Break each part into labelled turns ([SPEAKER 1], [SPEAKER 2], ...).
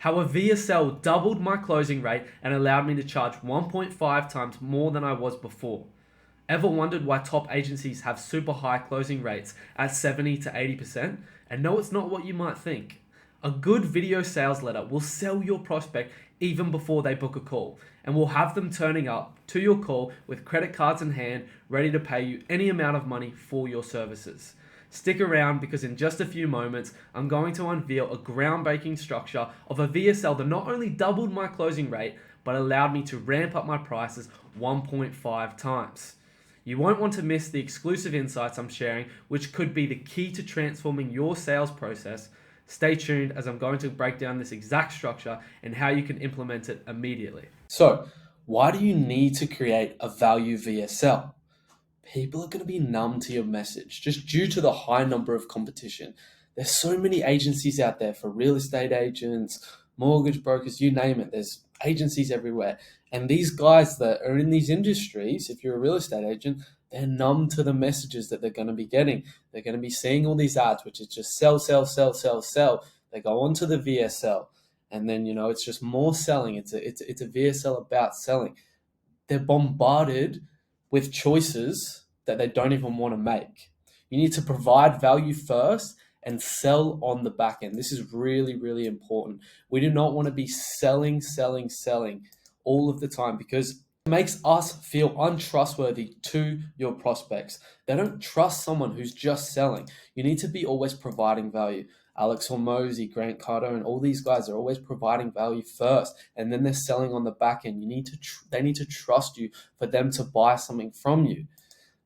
[SPEAKER 1] How a VSL doubled my closing rate and allowed me to charge 1.5 times more than I was before. Ever wondered why top agencies have super high closing rates at 70 to 80%? And no, it's not what you might think. A good video sales letter will sell your prospect even before they book a call, and will have them turning up to your call with credit cards in hand, ready to pay you any amount of money for your services. Stick around, because in just a few moments, I'm going to unveil a groundbreaking structure of a VSL that not only doubled my closing rate, but allowed me to ramp up my prices 1.5 times. You won't want to miss the exclusive insights I'm sharing, which could be the key to transforming your sales process. Stay tuned, as I'm going to break down this exact structure and how you can implement it immediately. So, why do you need to create a value VSL? People are going to be numb to your message just due to the high number of competition. There's so many agencies out there for real estate agents, mortgage brokers, you name it. There's agencies everywhere. And these guys that are in these industries, if you're a real estate agent, they're numb to the messages that they're going to be getting. They're going to be seeing all these ads, which is just sell, sell, sell, sell, sell. They go onto the VSL, and then, it's just more selling. It's a VSL about selling. They're bombarded with choices that they don't even want to make. You need to provide value first and sell on the back end. This is really, really important. We do not want to be selling all of the time, because it makes us feel untrustworthy to your prospects. They don't trust someone who's just selling. You need to be always providing value. Alex Hormozy, Grant Carter, and all these guys are always providing value first, and then they're selling on the back end. They need to trust you for them to buy something from you.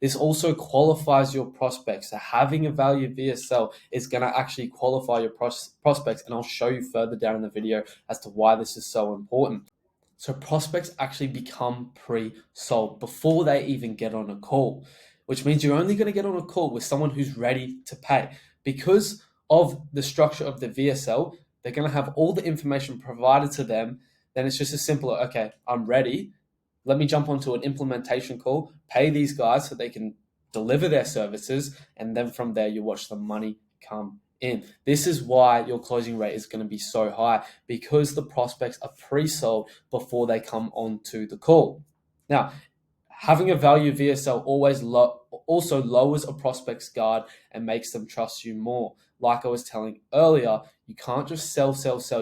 [SPEAKER 1] This also qualifies your prospects. So having a value VSL is going to actually qualify your prospects, and I'll show you further down in the video as to why this is so important. So prospects actually become pre-sold before they even get on a call, which means you're only going to get on a call with someone who's ready to pay. Because of the structure of the VSL, they're going to have all the information provided to them. Then it's just as simple, okay, I'm ready. Let me jump onto an implementation call, pay these guys so they can deliver their services, and then from there you watch the money come in. This is why your closing rate is going to be so high, because the prospects are pre-sold before they come onto the call. Now, having a value VSL also lowers a prospect's guard and makes them trust you more. Like I was telling earlier, you can't just sell.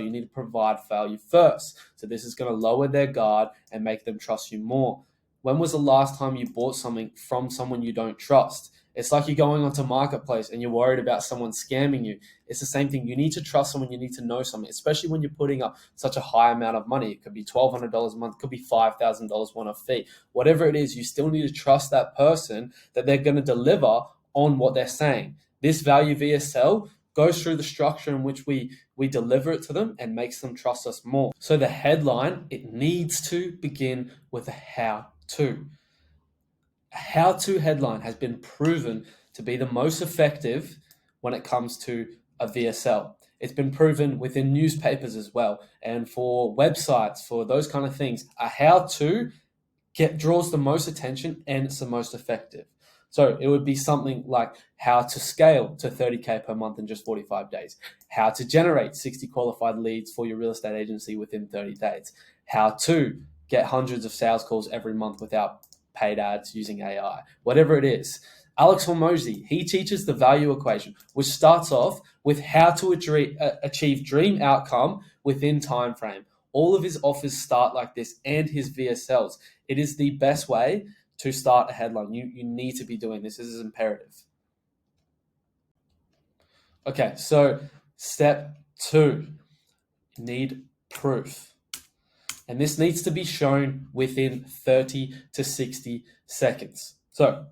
[SPEAKER 1] You need to provide value first. So this is going to lower their guard and make them trust you more. When was the last time you bought something from someone you don't trust? It's like you're going onto Marketplace and you're worried about someone scamming you. It's the same thing. You need to trust someone. You need to know someone, especially when you're putting up such a high amount of money. It could be $1,200 a month. It could be $5,000 one-off fee. Whatever it is, you still need to trust that person that they're going to deliver on what they're saying. This value VSL goes through the structure in which we deliver it to them and makes them trust us more. So the headline, it needs to begin with a how-to. A how-to headline has been proven to be the most effective when it comes to a VSL. It's been proven within newspapers as well, and for websites, for those kind of things. A how-to draws the most attention, and it's the most effective. So it would be something like how to scale to 30K per month in just 45 days, how to generate 60 qualified leads for your real estate agency within 30 days, how to get hundreds of sales calls every month without paid ads using AI, whatever it is. Alex Hormozy, he teaches the value equation, which starts off with how to achieve dream outcome within time frame. All of his offers start like this, and his VSLs. It is the best way to start a headline. You need to be doing this. This is imperative. Okay, so step 2, you need proof. And this needs to be shown within 30 to 60 seconds. So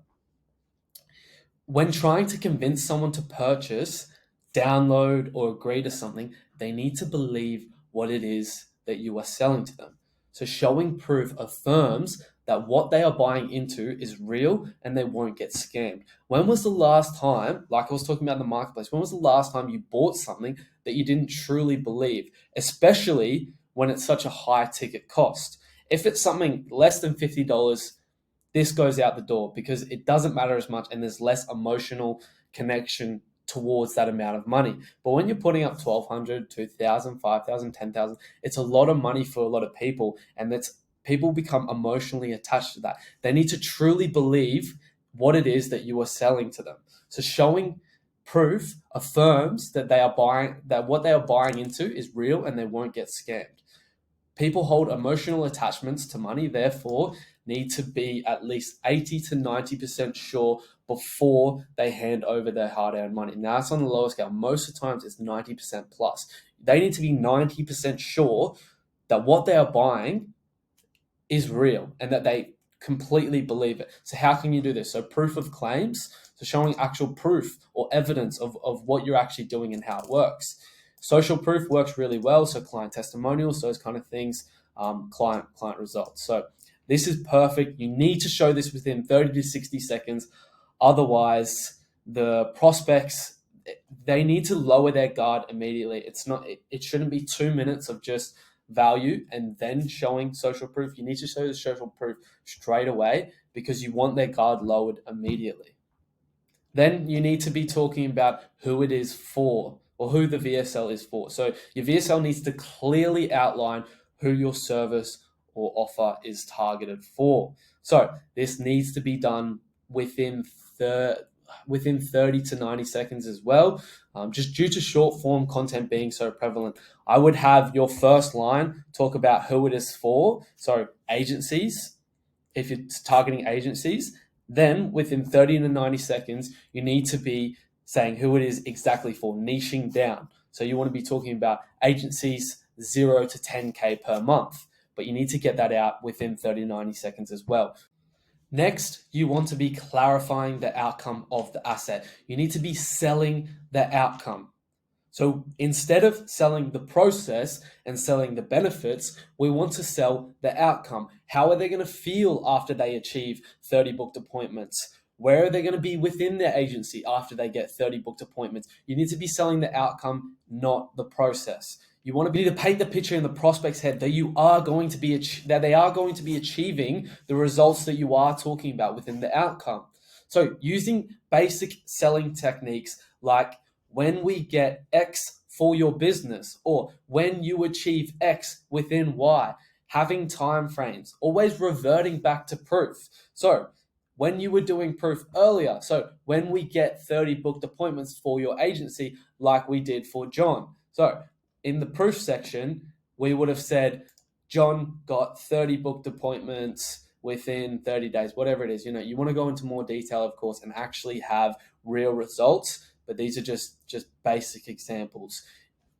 [SPEAKER 1] when trying to convince someone to purchase, download, or agree to something, they need to believe what it is that you are selling to them. So showing proof affirms that what they are buying into is real and they won't get scammed. When was the last time, like I was talking about in the marketplace, when was the last time you bought something that you didn't truly believe, especially when it's such a high ticket cost? If it's something less than $50, this goes out the door, because it doesn't matter as much and there's less emotional connection towards that amount of money. But when you're putting up 1,200, 2,000, 5,000, 10,000, it's a lot of money for a lot of people. And that's people become emotionally attached to that. They need to truly believe what it is that you are selling to them. So showing proof affirms that what they are buying into is real and they won't get scammed. People hold emotional attachments to money, therefore need to be at least 80 to 90% sure before they hand over their hard-earned money. Now, that's on the lower scale. Most of the times it's 90% plus. They need to be 90% sure that what they are buying is real and that they completely believe it. So how can you do this? So proof of claims, so showing actual proof or evidence of what you're actually doing and how it works. Social proof works really well. So client testimonials, those kind of things, client results. So this is perfect. You need to show this within 30 to 60 seconds. Otherwise, the prospects, they need to lower their guard immediately. It shouldn't be 2 minutes of just value and then showing social proof. You need to show the social proof straight away because you want their guard lowered immediately. Then you need to be talking about who it is for or who the VSL is for. So your VSL needs to clearly outline who your service or offer is targeted for. So this needs to be done within 30 to 90 seconds as well. Just due to short form content being so prevalent, I would have your first line talk about who it is for. So agencies, if you're targeting agencies, then within 30 to 90 seconds, you need to be saying who it is exactly for, niching down. So you want to be talking about agencies 0 to 10K per month, but you need to get that out within 30 to 90 seconds as well. Next, you want to be clarifying the outcome of the asset. You need to be selling the outcome. So instead of selling the process and selling the benefits, we want to sell the outcome. How are they going to feel after they achieve 30 booked appointments? Where are they going to be within their agency after they get 30 booked appointments? You need to be selling the outcome, not the process. You want to be to paint the picture in the prospect's head that they are going to be achieving the results that you are talking about within the outcome. So using basic selling techniques like when we get X for your business, or when you achieve X within Y, having time frames, always reverting back to proof. So when you were doing proof earlier, so when we get 30 booked appointments for your agency, like we did for John. So in the proof section, we would have said, John got 30 booked appointments within 30 days, whatever it is. You want to go into more detail, of course, and actually have real results. But these are just basic examples.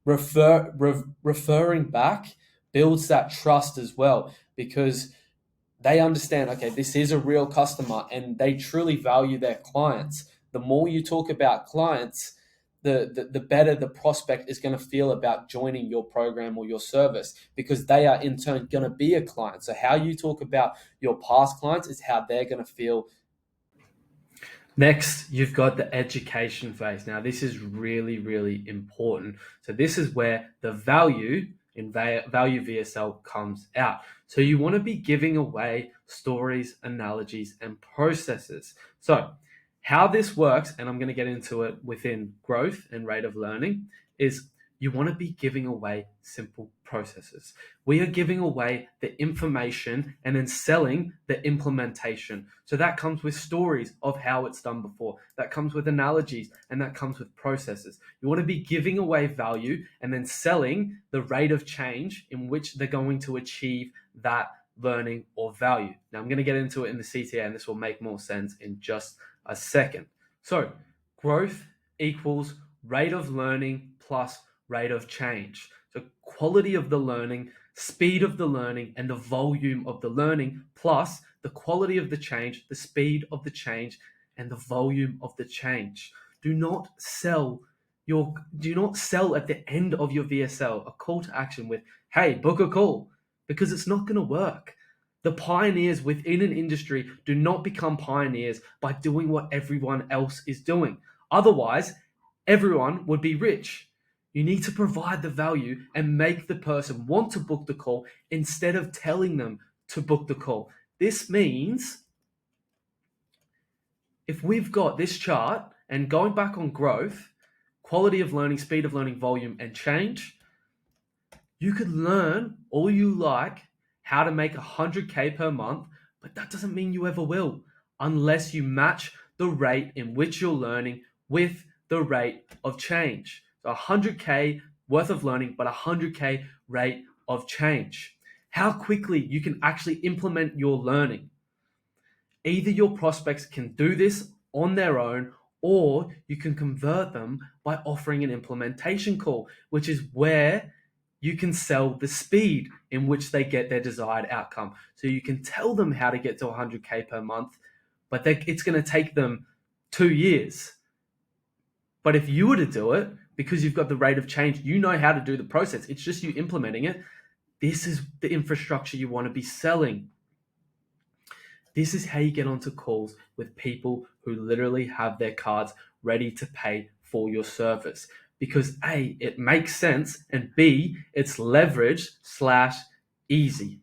[SPEAKER 1] Referring back builds that trust as well because they understand, okay, this is a real customer and they truly value their clients. The more you talk about clients, the better the prospect is going to feel about joining your program or your service because they are in turn going to be a client. So how you talk about your past clients is how they're going to feel. Next, you've got the education phase. Now, this is really, really important. So this is where the value in value VSL comes out. So you want to be giving away stories, analogies, and processes. So how this works, and I'm going to get into it within growth and rate of learning, is you want to be giving away simple processes. We are giving away the information and then selling the implementation. So that comes with stories of how it's done before. That comes with analogies and that comes with processes. You want to be giving away value and then selling the rate of change in which they're going to achieve that learning or value. Now I'm going to get into it in the CTA and this will make more sense in just a second. So growth equals rate of learning plus rate of change. So quality of the learning, speed of the learning, and the volume of the learning, plus the quality of the change, the speed of the change, and the volume of the change. Do not sell at the end of your VSL a call to action with, hey, book a call, because it's not going to work. The pioneers within an industry do not become pioneers by doing what everyone else is doing. Otherwise, everyone would be rich. You need to provide the value and make the person want to book the call instead of telling them to book the call. This means if we've got this chart and going back on growth, quality of learning, speed of learning, volume, and change, you could learn all you like how to make 100K per month, but that doesn't mean you ever will unless you match the rate in which you're learning with the rate of change. So 100K worth of learning, but 100K rate of change. How quickly you can actually implement your learning. Either your prospects can do this on their own, or you can convert them by offering an implementation call, which is where you can sell the speed in which they get their desired outcome. So you can tell them how to get to 100K per month, but it's going to take them 2 years. But if you were to do it, because you've got the rate of change, you know how to do the process. It's just you implementing it. This is the infrastructure you want to be selling. This is how you get onto calls with people who literally have their cards ready to pay for your service. Because A, it makes sense, and B, it's leverage / easy.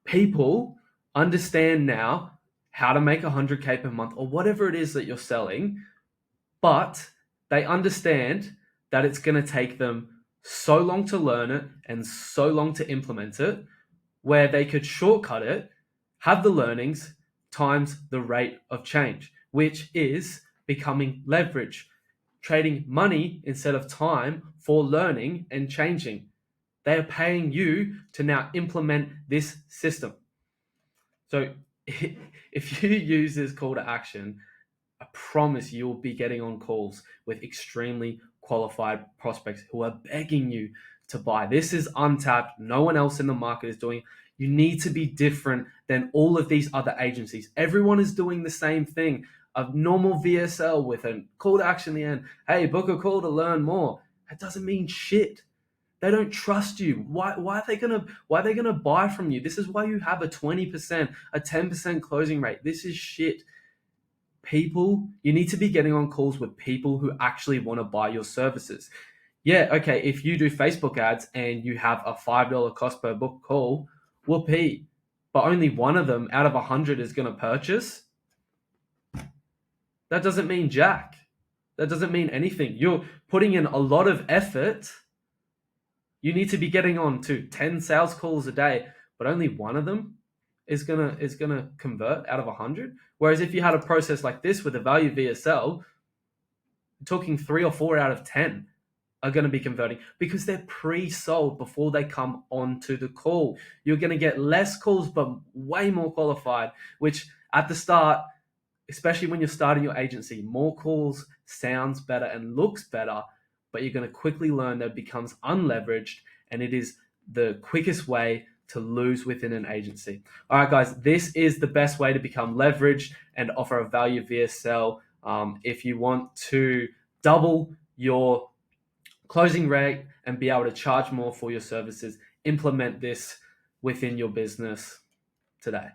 [SPEAKER 1] People understand now how to make 100K per month or whatever it is that you're selling, but they understand that it's going to take them so long to learn it and so long to implement it, where they could shortcut it, have the learnings times the rate of change, which is becoming leverage, trading money instead of time for learning and changing. They are paying you to now implement this system. So if you use this call to action, I promise you'll be getting on calls with extremely qualified prospects who are begging you to buy. This is untapped. No one else in the market is doing it. You need to be different than all of these other agencies. Everyone is doing the same thing. A normal VSL with a call to action in the end. Hey, book a call to learn more. That doesn't mean shit. They don't trust you. Why are they gonna buy from you? This is why you have a 20%, a 10% closing rate. This is shit. You need to be getting on calls with people who actually want to buy your services. Yeah, okay, if you do Facebook ads and you have a $5 cost per book call, whoopee. But only one of them out of 100 is going to purchase. That doesn't mean jack. That doesn't mean anything. You're putting in a lot of effort. You need to be getting on to 10 sales calls a day, but only one of them is gonna convert out of 100. Whereas if you had a process like this with a value VSL, talking 3 or 4 out of 10 are going to be converting because they're pre-sold before they come onto the call. You're going to get less calls, but way more qualified, which at the start, especially when you're starting your agency, more calls sounds better and looks better, but you're going to quickly learn that it becomes unleveraged, and it is the quickest way to lose within an agency. All right, guys, this is the best way to become leveraged and offer a value VSL. If you want to double your closing rate and be able to charge more for your services, implement this within your business today.